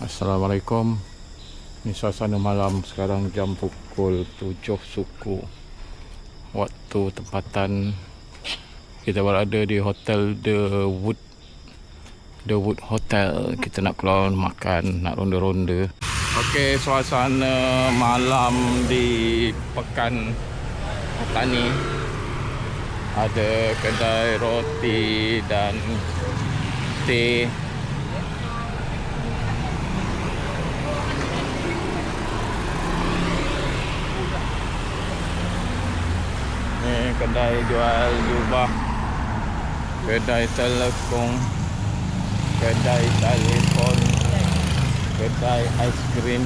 Assalamualaikum. Ini suasana malam sekarang jam pukul 7 suku. Waktu tempatan kita berada di hotel The Wood Hotel. Kita nak keluar makan, nak ronda-ronda. Okey, suasana malam di Pekan Tani. Ada kedai roti dan teh. Ni kedai jual jubah, kedai telekong, kedai telefon, kedai aiskrim,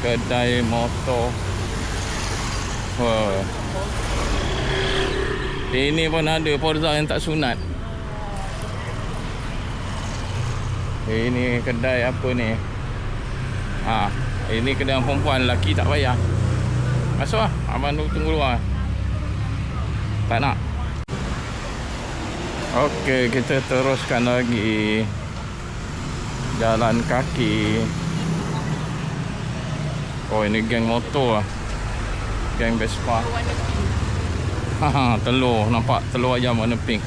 kedai motor. Wah. Ini pun ada Forza yang tak sunat. Ini kedai apa ni? Ini kedai perempuan, lelaki tak payah. Masuk lah, abang tunggu luar. Tak nak. Okey, kita teruskan lagi jalan kaki. Oh, ini geng motor lah. Geng Vespa. Telur, nampak telur ayam warna pink.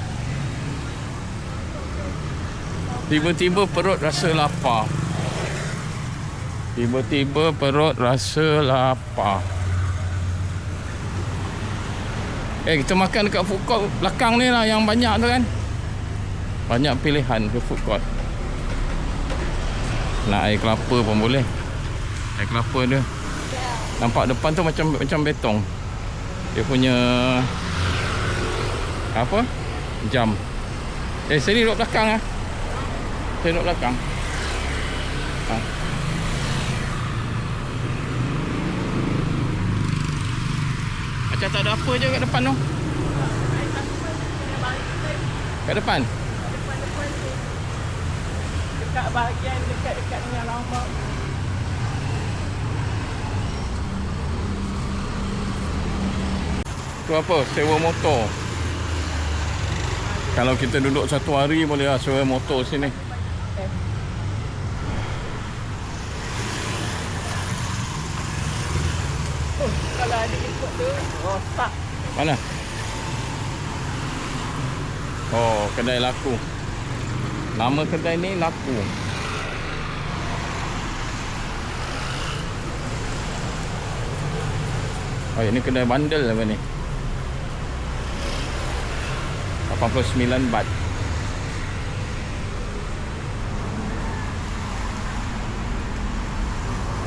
Tiba-tiba perut rasa lapar. Tiba-tiba perut rasa lapar. Kita makan dekat food court belakang ni lah yang banyak tu kan. Banyak pilihan ke food court. Nak air kelapa pun boleh. Air kelapa dia. Nampak depan tu macam betong. Dia punya apa? Jam. Saya duduk belakang lah. Saya duduk belakang. Macam tak ada apa je kat depan tu. Kat depan? Depan tu. Dekat bahagian dekat dengan lambang. Tu apa? Sewa motor. Kalau kita duduk satu hari boleh lah sewa motor sini. Kalau ada ikut tu, rosak. Mana? Oh, kedai laku. Nama kedai ni laku. Oh, ini kedai bandel apa ni? 89 baht.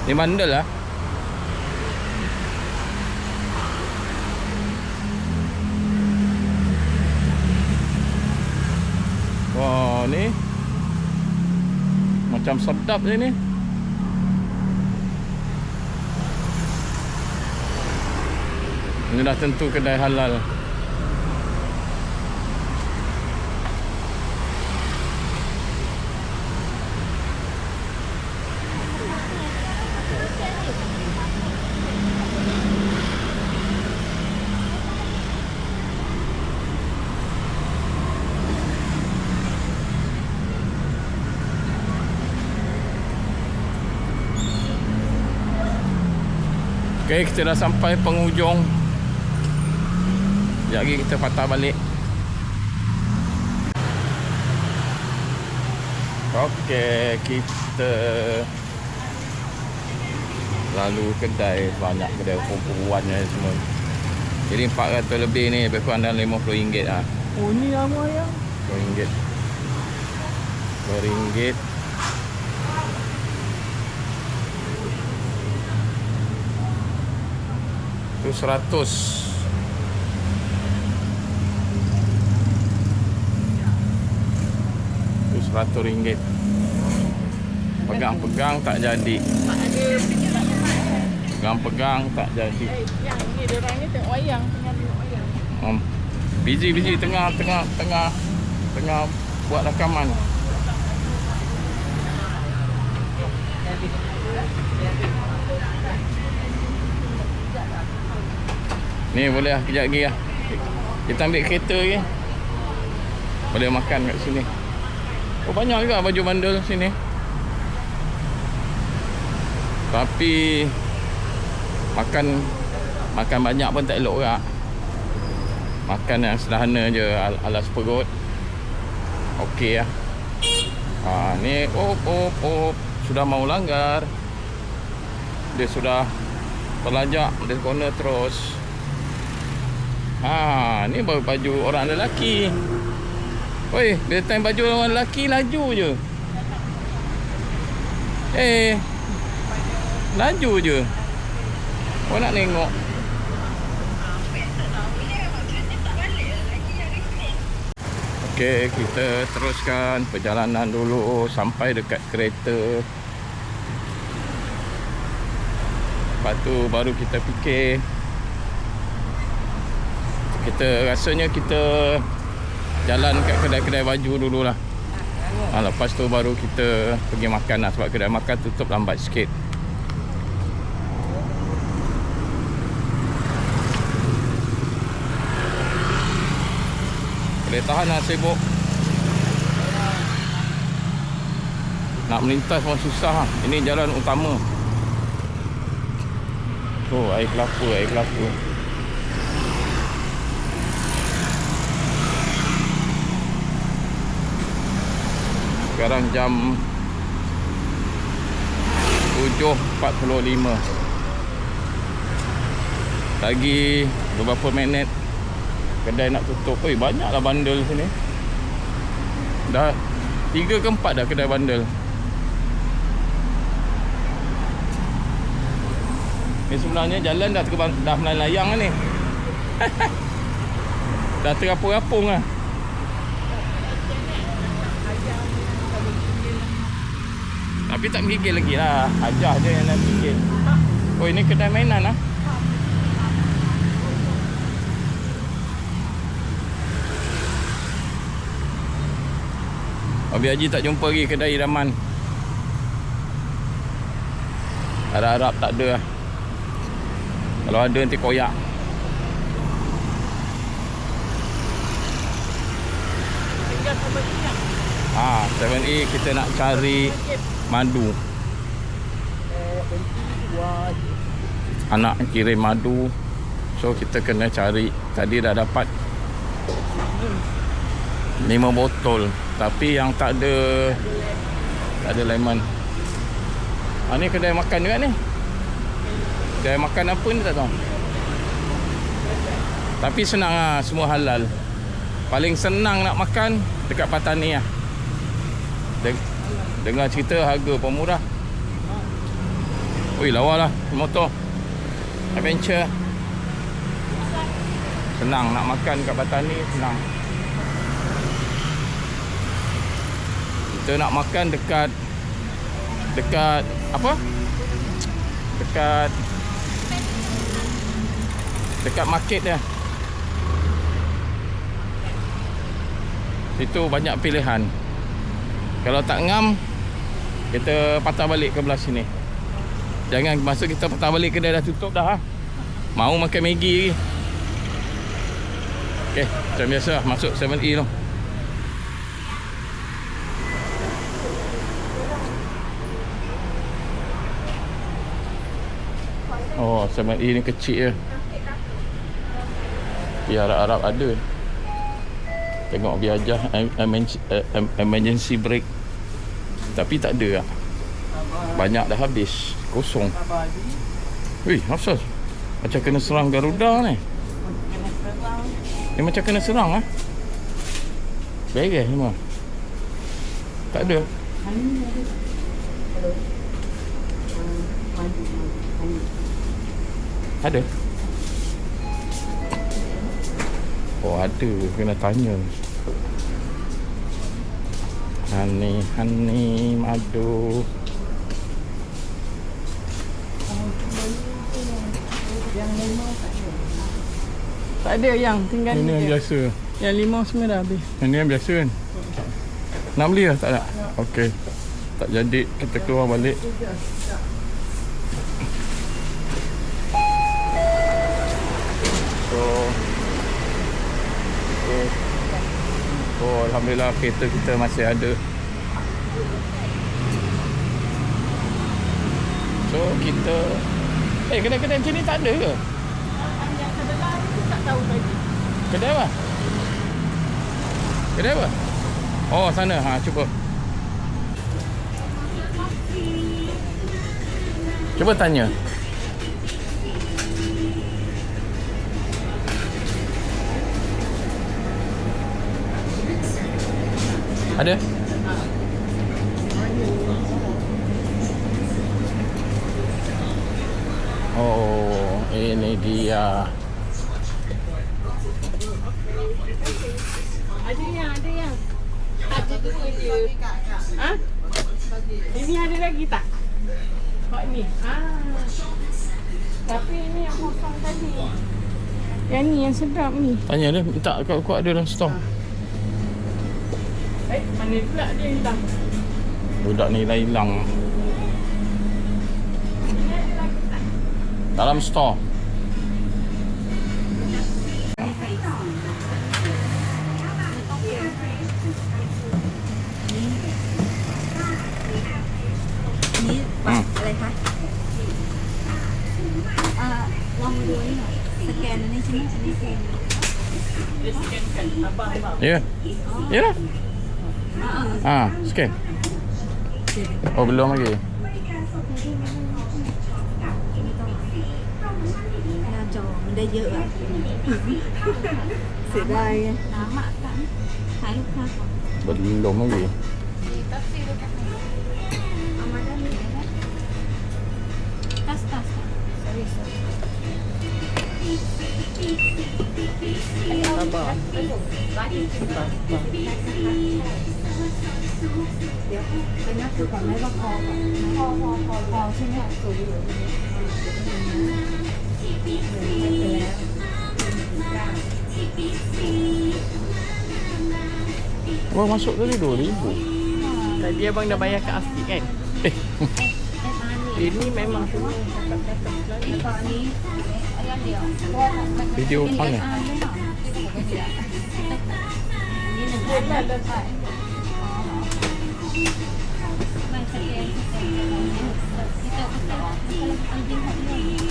Ni bandel lah. Wah, ni macam sedap je ni. Ini dah tentu kedai halal. Okey, kita dah sampai penghujung. Sekejap lagi kita patah balik. Okey, kita lalu kedai. Banyak kedai perempuan semua. Jadi 400 lebih ni, lebih kurang dalam RM50 lah. Oh, ni lama yang RM2. RM2. Tu 100. Tu RM100. Pegang-pegang tak jadi. Pegang-pegang tak jadi. yang ni diorang ni tengok wayang, tengah tengok wayang. Busy tengah buat rakaman. Ni boleh lah, kejap lagi lah. Kita ambil kereta lagi. Boleh makan kat sini. Oh, banyak juga baju bandel sini. Tapi makan banyak pun tak elok juga. Makan yang sederhana je, alas perut. Okey lah. Ni sudah mau langgar. Dia sudah terlajak di corner terus. Ni baru baju orang lelaki. Oi, dia time baju orang lelaki laju je. Laju je. Kau nak tengok. Okey, kita teruskan perjalanan dulu sampai dekat kereta. Lepas tu baru kita fikir. Rasanya kita jalan kat kedai-kedai baju dululah. Lepas tu baru kita pergi makan lah, sebab kedai makan tutup lambat sikit. Boleh tahan lah sibuk. Nak melintas pun susah lah. Ini jalan utama. Oh, air kelapa. Sekarang jam 7.45. Lagi beberapa minit kedai nak tutup. Banyaklah bandel sini. Dah 3 ke 4 dah kedai bandel. Ni sebenarnya jalan dah melayang ni. Dah terapung-apung lah. Tapi tak menggigil lagi lah. Hajah je yang nak menggigil. Ini kedai mainan lah. Abi Haji tak jumpa lagi kedai idaman. Harap-harap tak ada lah. Kalau ada nanti koyak. Tinggal 7E kita nak cari madu. Anak kirim madu. So kita kena cari. Tadi dah dapat 5 botol. Tapi yang tak ada lemon. Ni kedai makan juga ni. Kedai makan apa ni tak tahu. Tapi senang lah, semua halal. Paling senang nak makan dekat Patani lah. Dengar cerita harga pun murah. Lawa lah motor adventure. Senang nak makan kat Patani, senang. Kita nak makan dekat apa? Dekat market dia. Itu banyak pilihan. Kalau tak ngam, kita patah balik ke belah sini. Jangan masa kita patah balik kedai dah tutup dah. Mau makan Maggi lagi. Okey, macam biasa masuk 7E tu. Oh, 7E ni kecil je. Biar Arab ada. Tengok biar aja emergency brake. Tapi tak ada lah. Banyak dah habis. Kosong. Asal macam kena serang Garuda ni. Ni macam kena serang lah. Beres semua. Tak ada. Ada. Oh ada, kena tanya. Hani madu. Yang limau tak ada. Tak ada yang tinggal ini yang biasa. Yang limau semua dah habis. Ini yang biasa kan? Nak beli lah? Tak nak? Okey. Tak jadi, kita keluar balik. So alhamdulillah kereta kita masih ada. So kita kedai-kedai macam ni tak ada ke? Yang sebelah ni tak tahu lagi. Kedai apa? Kedai apa? Oh sana, cuba. Cuba tanya. Ada? Oh, ini dia. Ada yang. Ada dua je. Ha? Ini ada lagi tak? Kau ni. Tapi ini yang kosong tadi. Yang ni yang sedap ni. Tanya dia, minta kau ada dalam stok. Mana pula dia hilang? Budak ni hilang. Dalam store. Niอะไรคะลองดูนี่หน่อยสแกนอันนี้ใช่ไหมอันนี้คือ Dia scankan abang-abang. Ya. Yalah. Scan. Oh, belum lagi. หน้าจอมันได้เยอะอะเสียดายไงน้ำอ่ะกันถ่ายรูปค่ะก่อน Belum lagi. เอามาด้านนี้นะตัส sorry Abang. เดี๋ยวเป็นนักดูก่อนไหมว่าพอก่อนพอใช่ไหมสูงอยู่ไปแล้ว Abang masuk tadi 2,000. Tadi abang dah bayar kat Afiq kan? Ini memang semua cakap-cakap selalu. ตอนนี้อันเดียว Video on ya. นี่หนึ่งอันนะไม่สแกนที่เจอก็อันจริงของเรื่อง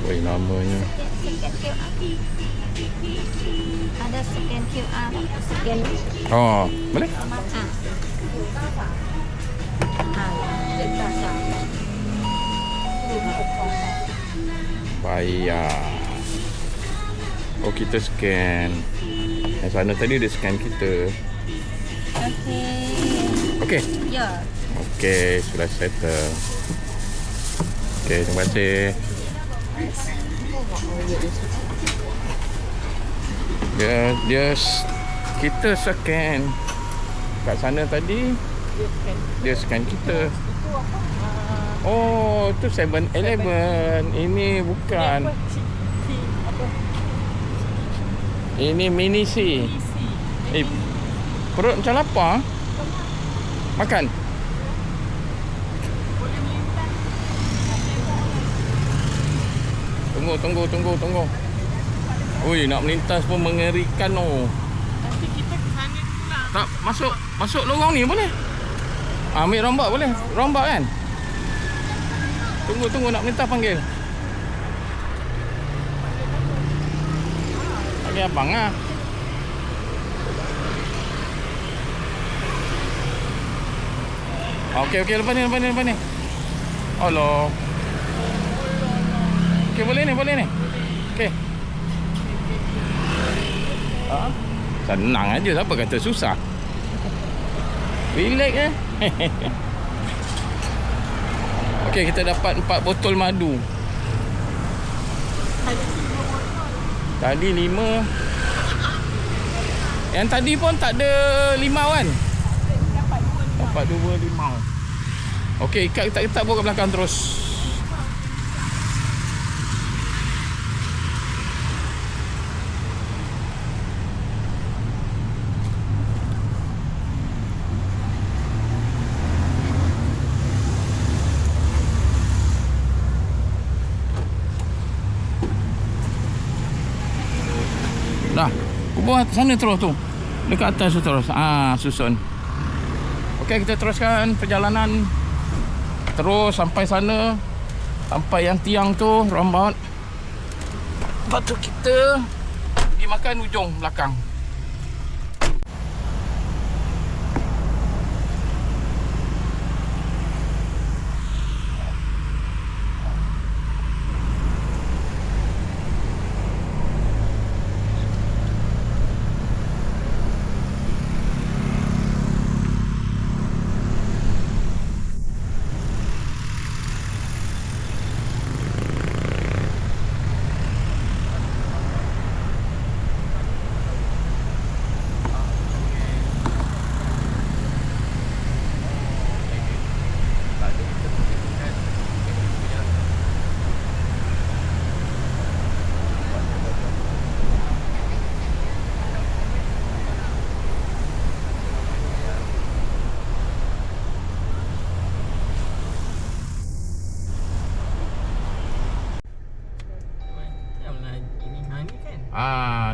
Woi, namanya. ada scan QR scan Oh, boleh? Bayar. Oh, kita scan. Yang sana tadi dia scan kita. Okey. ya Okey, sudah settle. Okey, terima kasih. Kita scan. Kat sana tadi dia scan kita. Oh, tu 7-Eleven. Ini bukan. Ini mini C. Perut macam lapar. Makan. Tunggu. Ui, nak melintas pun mengerikan oh. Nanti kita ke sana pula. Tak masuk lorong ni boleh? Ambil rombak boleh? Rombak kan? Tunggu nak melintas panggil. Panggil abang ah. Okey, lepas ni. Hello. Okey, boleh ni. Okey. Senang aja, siapa kata susah. Relax Okey, kita dapat 4 botol madu. Tadi 5. Yang tadi pun tak ada limau kan? Dapat 2 limau. Okey, ikat bawa ke belakang terus. Dah. Buat sana terus tu. Dekat atas tu terus. Susun. Okey, kita teruskan perjalanan. Terus sampai sana. Sampai yang tiang tu roundabout. Lepas tu kita pergi makan ujung belakang.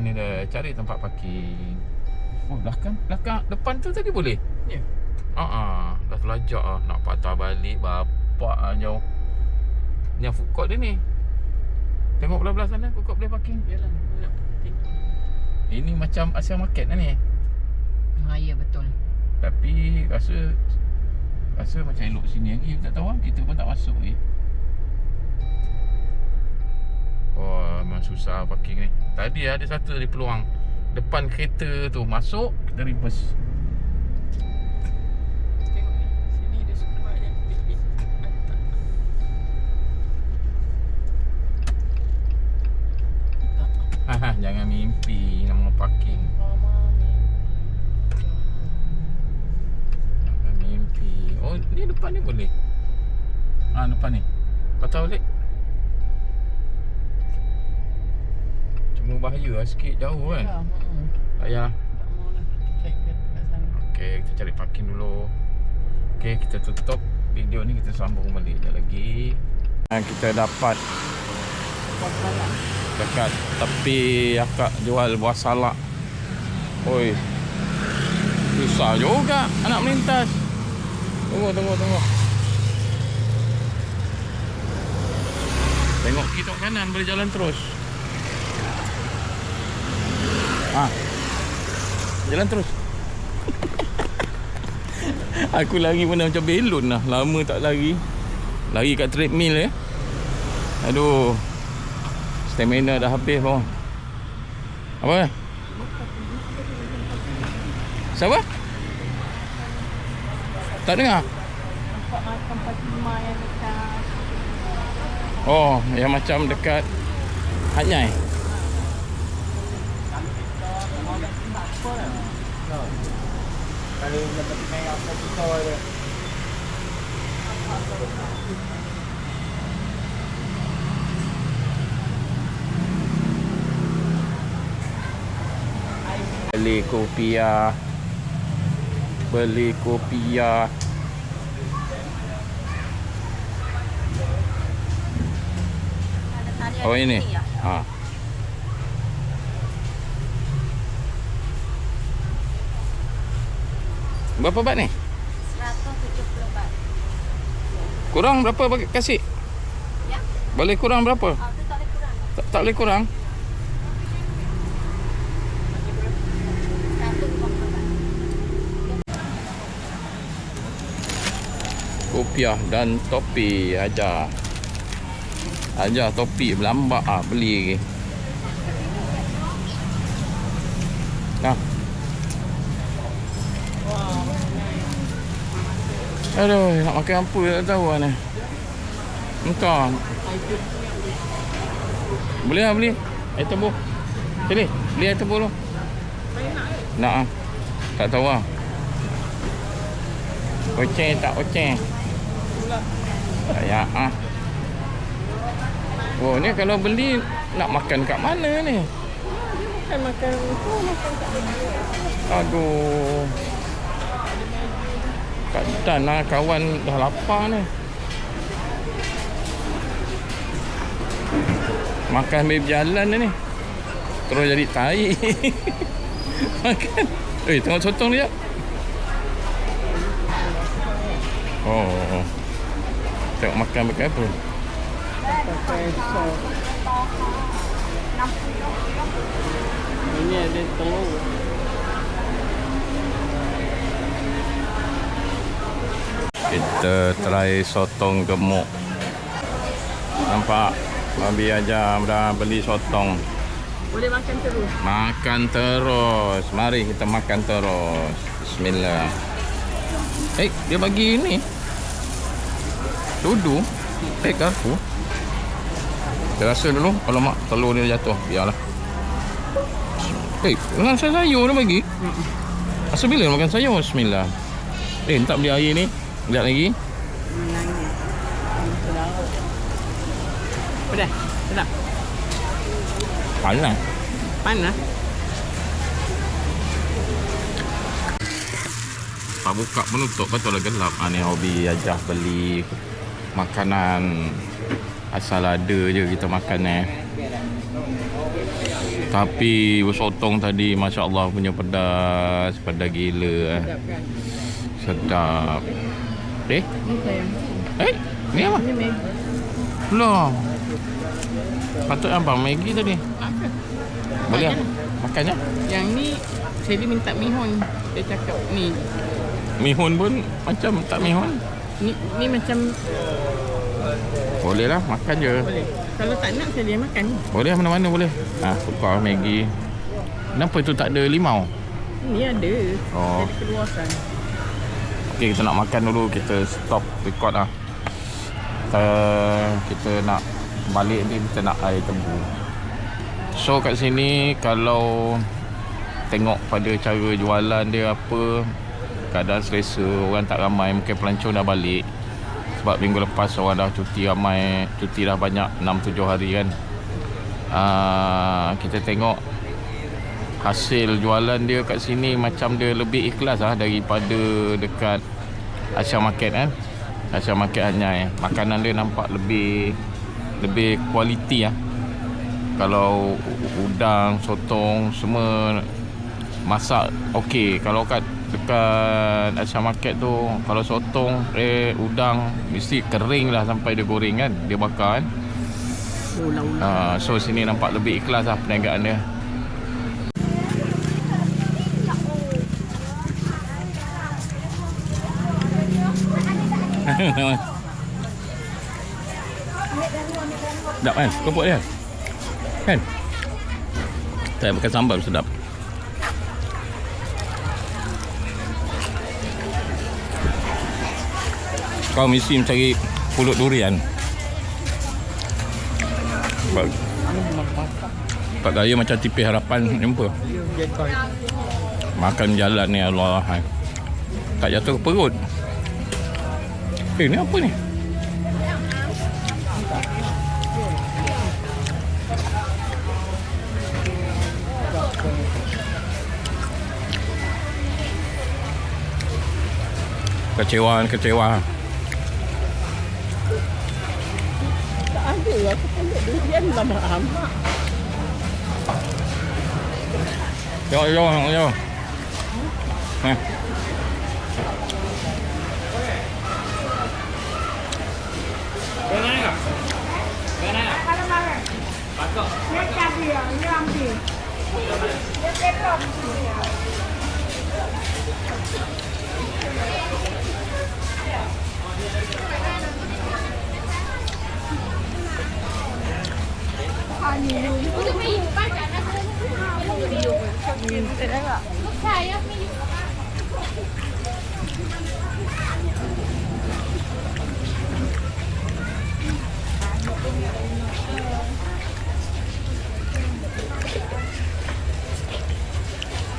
Ni dah cari tempat parking. Oh, belakang depan tu tadi boleh? Ya. Dah terlajak nak patah balik bapak jauh. Ni yang food court dia ni. Tengok belah-belah sana food court boleh parking. Yalah, nak tengok. Ini macam Asia Market lah ni. Ya betul. Tapi rasa macam elok sini lagi. Tak tahu lah, kita pun tak masuk ni. Oh, memang susah parking ni. Tadi ada satu dari peluang. Depan kereta tu masuk, kita reverse. Tengok ni. Sini dia suka je. Jangan mimpi nama parking. Jangan mimpi. Oh, ni depan ni boleh. Depan ni. Patah balik. Cuma bahaya lah sikit, jauh kan. Ya, Tak payah. tak mau lah kita check kat sana. Okey, kita cari parking dulu. Okey, kita tutup video ni, kita sambung balik sekejap lagi. Kita dapat dekat tepi akak jual buah salak. Oi, susah juga nak melintas. Tunggu. Tengok kita kanan, boleh jalan terus. Jalan terus. Aku lari pun dah macam belon lah. Lama tak lari. Lari kat treadmill Aduh, stamina dah habis bang. Apa? Siapa? Tak dengar? Tempat rumah yang dekat. Oh, yang macam dekat Hatnyai. Kalau dapat naik apa kita dia. Beli kopiah. Oh ini. Berapa baht ni? 170 baht. Kurang berapa bagi kasih? Ya. Boleh kurang berapa? Tu tak boleh kurang. Tak boleh kurang. 150 baht. Kopiah dan topi aja. Topi berlambak beli lagi. Nah. Aduh, nak makan apa tak tahu lah ni. Entah. Boleh lah beli. Air tebu. Sini, beli air tebu dulu. Nak ah. Tak tahu lah. Oceng tak oceng? Tak payah ah. Oh, ni kalau beli nak makan kat mana ni? Makan tu, makan kat mana? Aduh. Kat Dan lah, kawan dah lapar ni. Makan sambil berjalan ni. Terus jadi tai. Makan. Tengok sotong dia. Oh. Tengok makan pakai apa? Pakai sos. Ini ada telur. Kita try sotong gemuk. Nampak? Babi ajar dah beli sotong. Boleh makan terus. Makan terus. Mari kita makan terus. Bismillah. Dia bagi ni sudu. Aku kita rasa dulu. Kalau mak telur dia jatuh, biarlah. Dengan sayur dia bagi. Asal bila makan sayur? Bismillah. Tak beli air ni. Sekejap lagi. Pedas. Sedap. Panas. Panas. Tak buka penutup, betul lah gelap. Ni hobi Ajah beli makanan asal ada je kita makan Tapi sotong tadi Masya Allah punya pedas. Pedas gila. Sedap kan? Sedap. Ni sayang. Ni apa? Ini Maggi. Loh. Patut apa? Maggi tadi. Makan. Boleh lah. Makan je. Yang ni Sally minta mihun. Dia cakap ni. Mihun pun macam tak mihun. Ni macam Boleh lah. Makan je. boleh. Kalau tak nak Sally makan. Boleh mana-mana boleh. Tukar Maggi. Kenapa tu tak ada limau? Ni ada. Oh. Jadi keluarkan. Okay, kita nak makan dulu. Kita stop record lah. Kita nak balik ni, kita nak air tebu. So kat sini kalau tengok pada cara jualan dia apa, keadaan selesa, orang tak ramai, mungkin pelancong dah balik. Sebab minggu lepas orang dah cuti ramai, cuti dah banyak 6-7 hari kan. Kita tengok hasil jualan dia kat sini macam dia lebih ikhlas lah daripada dekat Asia Market kan. Asia Market hanya makanan dia nampak lebih kualiti lah. Kalau udang, sotong semua masak okey. Kalau dekat Asia Market tu, kalau sotong, udang mesti kering lah sampai dia goreng kan, dia bakar kan. So sini nampak lebih ikhlas lah perniagaan dia. Sedap kan? Kerupuk dia kan? Saya pakai sambal sedap. Kau mesti mencari pulut durian. Pak Gaya macam tipis harapan jumpa. Makan jalan ni Allah. Tak jatuh ke perut. Ni apa ni? Kecewa. Tak ada lah. Aku pandai durian lama amat. Yo.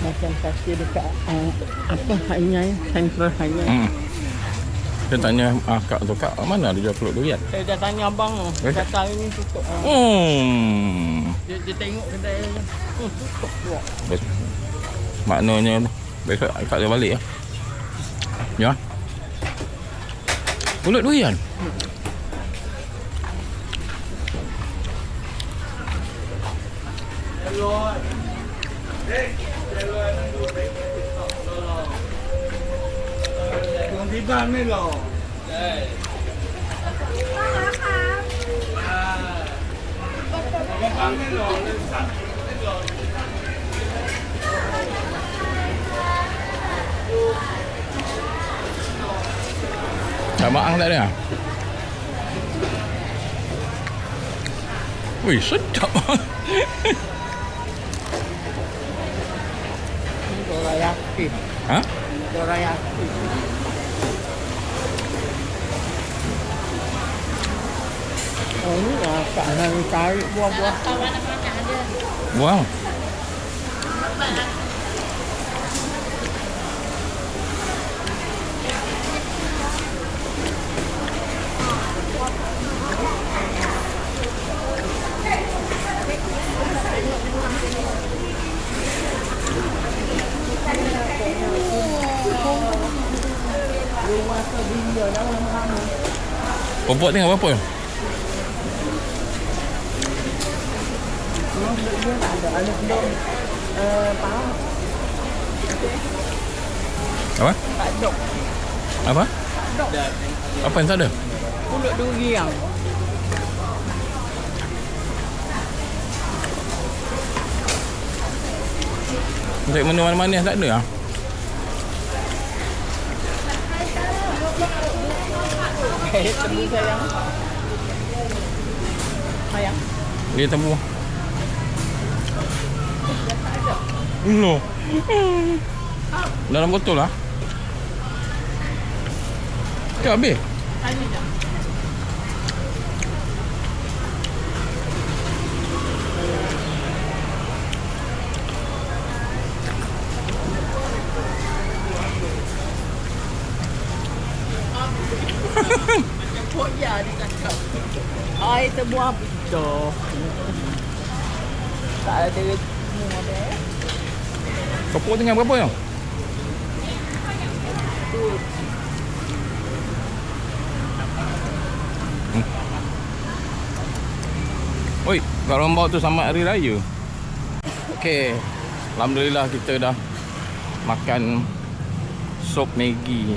Macam kaki dekat apa hanya Central Hanya. Dia tanya kak tu, kak mana ada jual pulut durian? Saya dah tanya abang tu. Kata hari ni tutup. Dia tengok kedai dia. Tutup pula. Maknanya besok kak dia balik lah. Ya. Pulut durian. คนที่บ้านไม่หล่อที่บ้านไม่หล่อเลยสัตว์ไม่หล่อ Cabaang tak ada. Wih, sedap. Dorayaki. Ha? Dorayaki. Oh, ini lah Kak Nani tarik buah-buah. Wow. Popok tengok apa? Apa? Apa? Apa yang tak ada? Pulut durian. Untuk menu manis tak ada ah? Tebu sayang. Sayang. Dia tebu. No. Dalam botol lah. Dah habis. Ada dah. Macam ya dia cakap. Air terbuang pecah. Tak ada semua dah. Popok tinggal berapa yang? Oi, kat Rombau tu selamat hari raya. Okey. Alhamdulillah kita dah makan sup Maggi.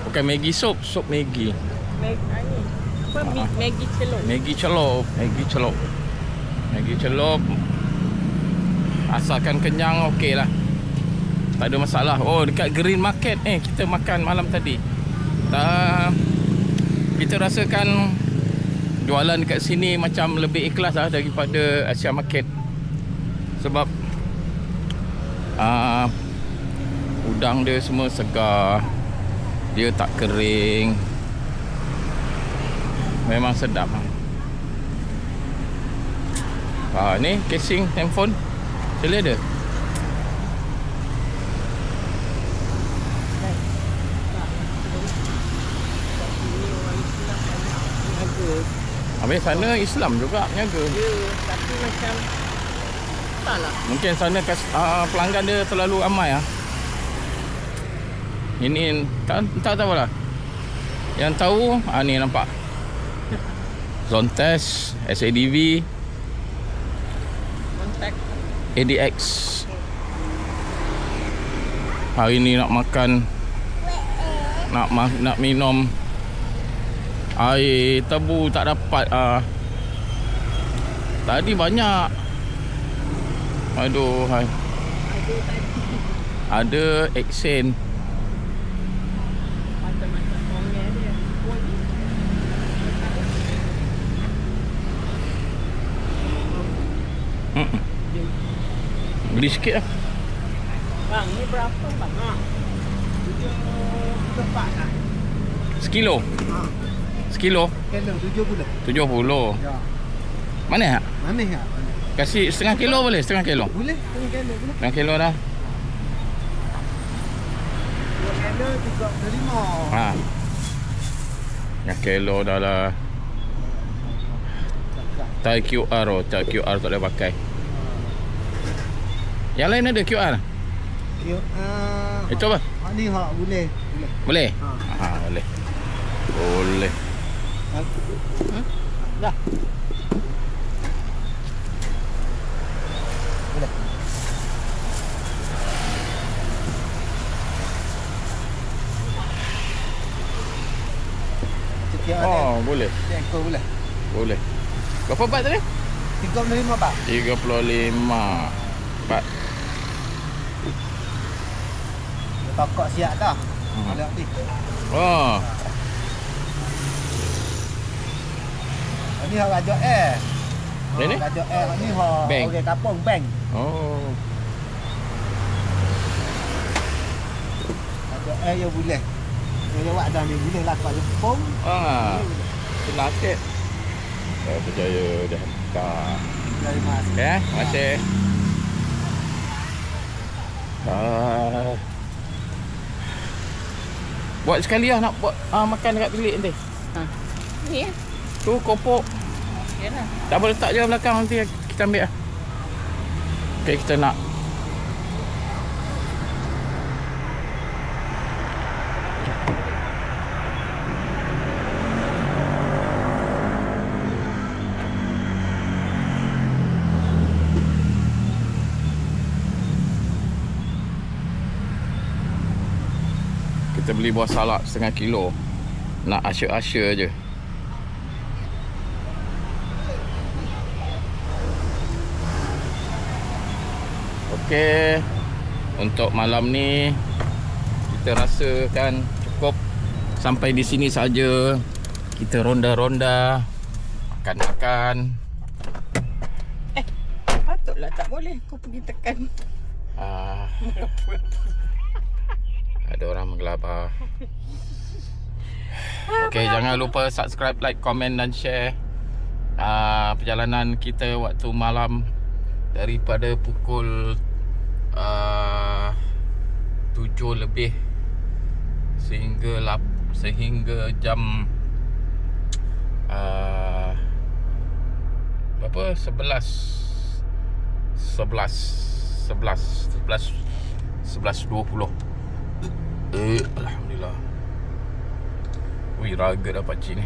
Bukan Maggi sup, sup Maggi. Maggi celup. Maggi celup, Maggi celup. Maggi celup. Asalkan kenyang okey lah. Tak ada masalah. Oh, dekat Green Market kita makan malam tadi. Kita rasakan jualan dekat sini macam lebih ikhlas lah daripada Asia Market. Sebab udang dia semua segar. Dia tak kering. Memang sedap. Ni casing handphone. Sila ada. Habis sana Islam juga niaga. Tapi macam tak lah. Mungkin sana pelanggan dia terlalu ramai ah. Ini tak tahu lah. Yang tahu ni nampak Zontes, SADV, Kontak. ADX. Hari ni nak makan, nak minum air tebu tak dapat. Tadi banyak. Aduh hai. Ada Accent. Macam-macam orangnya dia. Beli sikit lah. Bang, ni berapa bang? Tepat lah. Sekilo. Sekilo Kilo 70. 70. Ya. Mana hak? Manis tak? Kasih setengah kilo boleh? Setengah kilo. Boleh, 1 kilo boleh. Setengah kilo dah. 2 kilo juga terima. Setengah kilo dah lah. Tak QR tak QR tak boleh pakai. Yang lain ada QR? Itu apa? Ni hak boleh. Boleh? Boleh. Boleh. Dah. Dia Oh, boleh. dia ekor boleh. Boleh. Berapa baht tadi? 35 baht. 35 baht. Tokok siap dah. Ada ni. Oh. Ini hak Raja Air. Yang ni? Raja Air ni hak Bank. orang kampung bank. Oh. Raja Air yang boleh. Yang lewat dah ni boleh lah kat Jepun. Senang sikit. Berjaya dah hantar. Terima kasih. Okay, terima kasih. Buat sekali lah nak buat makan dekat bilik nanti. Ni ya. Tu kopok. Yalah. Tak boleh letak je belakang, nanti kita ambil lah. Okay, kita nak. Kita beli buah salak setengah kilo. Nak asyik-asyik je. Okey. Untuk malam ni kita rasakan cukup sampai di sini saja. Kita ronda-ronda, makan-makan. Patutlah tak boleh kau pergi tekan. Ada orang menggelabah. Okey, jangan lupa subscribe, like, komen dan share perjalanan kita waktu malam daripada pukul 7 lebih sehingga jam berapa? 11:20. Alhamdulillah. Wih, raga dah pakcik ni.